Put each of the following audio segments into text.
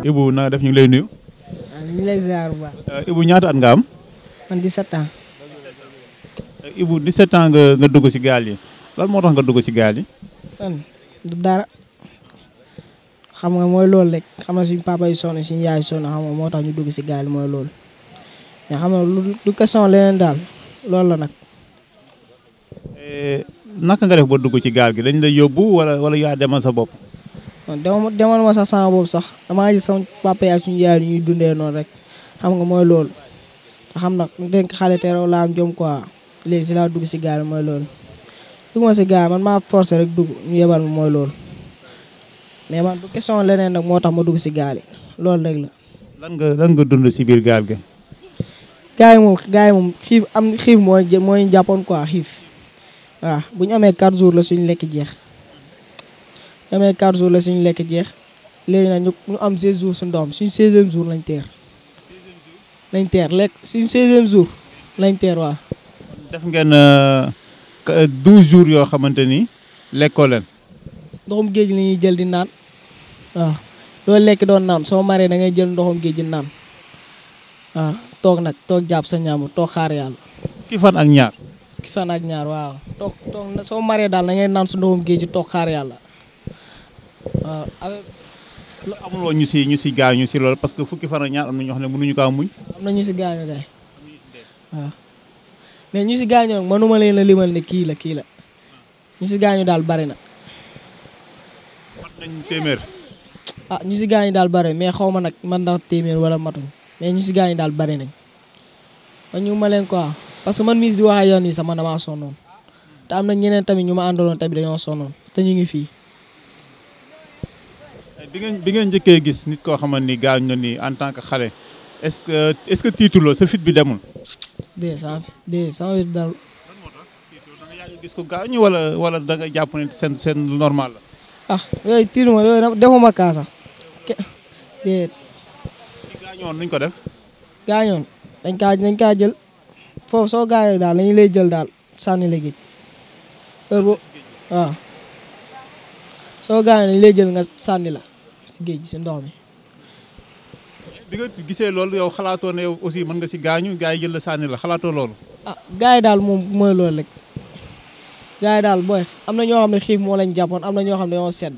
Ibou na def ñu ngi lay nuyu. ñu ngi lay ziar bu baax. Ibou ñaata at nga am. man 17 ans. Ibou 17 ans nga dugg ci gaal yi lan moo tax nga dugg ci gaal yi. man du dara xam nga mooy loolu rek xam nga suñu papa yi sonn suñu yaay sonn xam nga moo tax ñu dugg ci gaal yi mooy loolu mais xam nga du question leneen daal loolu la nag. naka nga def ba dugg ci gaal gi dañ la yóbbu wala yaa demal sa bopp. demal ma sax sama boobu sax damaa gis sama papa yi ak suñu yaay ñuy dundee noonu rek xam nga mooy loolu te xam nag dénk xale te raw laa am jom quoi léegi si laa dugg si gaal mooy loolu dugg ma si gaal man maa forcé rek dugg ñu yebal ma mooy loolu mais man du question leneen nag moo tax ma dugg si gaal yi loolu rek la. lan nga dund si biir gaal gi. gars yi moom xiif mooy jàppoon quoi xiif waaw bu ñu amee 4 jours la suñu lekk jeex. amee 4 jours la suñu lekk jeex léegi nag ñu am 16 jours su ndox suñu 16e jour lañ teer lekk suñu 16e jour lañ teer waaw. def ngeen 12 jours yoo xamante ni lekkoo leen. ndoxum géej la ñuy jël di naan waaw doo lekk doon naan soo maree da ngay jël ndoxum géej di naan waaw toog jàpp sa ñaamu toog xaar yàlla. ki fan ak ñaar. ki fan ak ñaar waaw toog soo maree daal da ngay naan sa ndoxum géej di toog xaar yàlla. waaw amuloo ñu si gaañu si loolu parce que fukki fan ak ñaar am na ñoo xam ne mënuñu kaa muñ. am na ñu si gaañu kay waaw mais ñu si gaañu nag mënuma leen a limal ne kii la ñu si gaañu daal bari na. mat nañ téeméer. ñu si gaañu daal bari mais xaw ma nag man ndax téeméer wala matuñ mais ñu si gaañu daal bari nañ man ñu ma leen quoi parce que man mii di wax ak yoon nii sax man damaa sonnoon te am na ñeneen tamit ñu ma àndaloon tamit dañoo sonnoon te ñu ngi fii. bi ngeen njëkkee gis nit koo xamante ni gaañ na ni en tant que xale est-ce que tiituloo sa fit bi demul. sama fit dal. lan moo tax tiituloo da nga yàgg gis ko gaañu wala da nga jàpp ne seen normal la. yooyu tiituma yooyu defuma kaa sax déedéet. ki gaañoon nuñ ko def. gaañoon dañ kaa jël foofu soo gaañoo daal dañu lay jël daal sànni la géej heure boobu waaw soo gaañoo dañu lay jël nga sànni la. si géej gi si ndox mi. bi nga gisee loolu yow xalaatoo ne yow aussi mën nga si gaañu gars yi jël la sànni la xalaatoo loolu. gars yi daal moom mooy loolu rek gars yi daal booy am na ñoo xam ne xiif moo lañ jàppoon am na ñoo xam ne dañoo sedd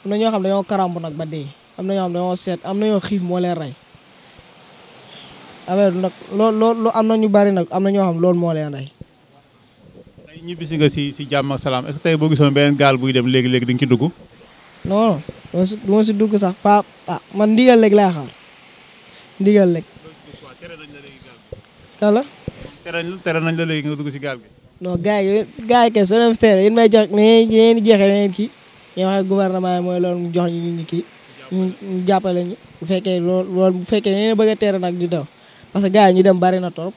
am na ñoo xam ne dañoo karambu nag ba dee am na ñoo xam ne dañoo sedd am na ñoo xiif moo leen rey affaire nag loolu am na ñu bari nag am na ñoo xam loolu moo leen rey. tey ñibbisi nga si jàmm ak salaam est-ce que tey boo gisoon beneen gaal buy dem léegi di nga ci dugg. non du ma si dugg sax man ndigal léegi laa xaar ndigal léegi. kala. tere nañ la léegi nga dugg si gaal gi. non gars yi kay soo dem si tere yéen may jox yéen di jeexee yeneen kii ngeen wax ak gouvernement yi mooy loolu mu jox ñu kii ñu jàppale ñu bu fekkee loolu bu fekkee yéen bëgg a tere nag di daw parce que gars yi ñu dem bari na torop.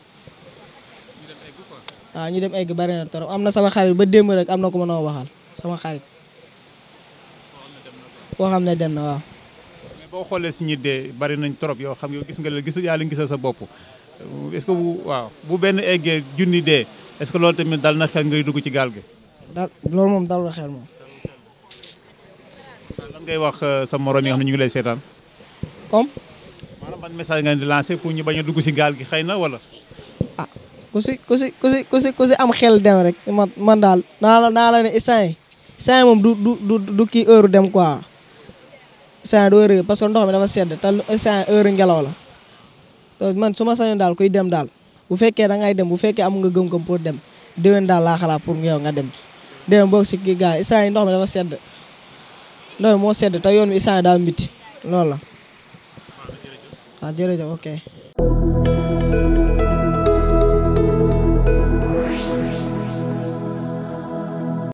waaw ñu dem egg bari na torop am na sama xarit ba démb rek am na ko ma noo waxal sama xarit. boo xam ne dem na waaw. mais boo xoolee si ñi dee bari nañ trop yow xam yow gis nga leen yaa leen gisal sa bopp est-ce que bu benn eggee junni dee est-ce que loolu tamit dal na xel ngay dugg ci gaal gi. loolu moom dalul xel moom. lan ngay wax sa morom yi nga xam ne ñu ngi lay seetaan. comme. maanaam ban message nga di lancer pour ñu bañ a dugg si gaal gi xëy na wala. ku si am xel dem rek man daal naa la ne instant moom du kii heure dem quoi. instant doo heure parce que ndox mi dafa sedd te instant heure ngelaw la man su ma sañoon daal kuy dem daal bu fekkee da ngay dem bu fekkee am nga gëm-gëm pour dem déwén daal laa xalaat pour yow nga dem déwén boog si kii gars yi instant yi ndox mi dafa sedd ndox mi moo sedd te yoon wi instant yi daal miti loolu la waaw jërëjëf ok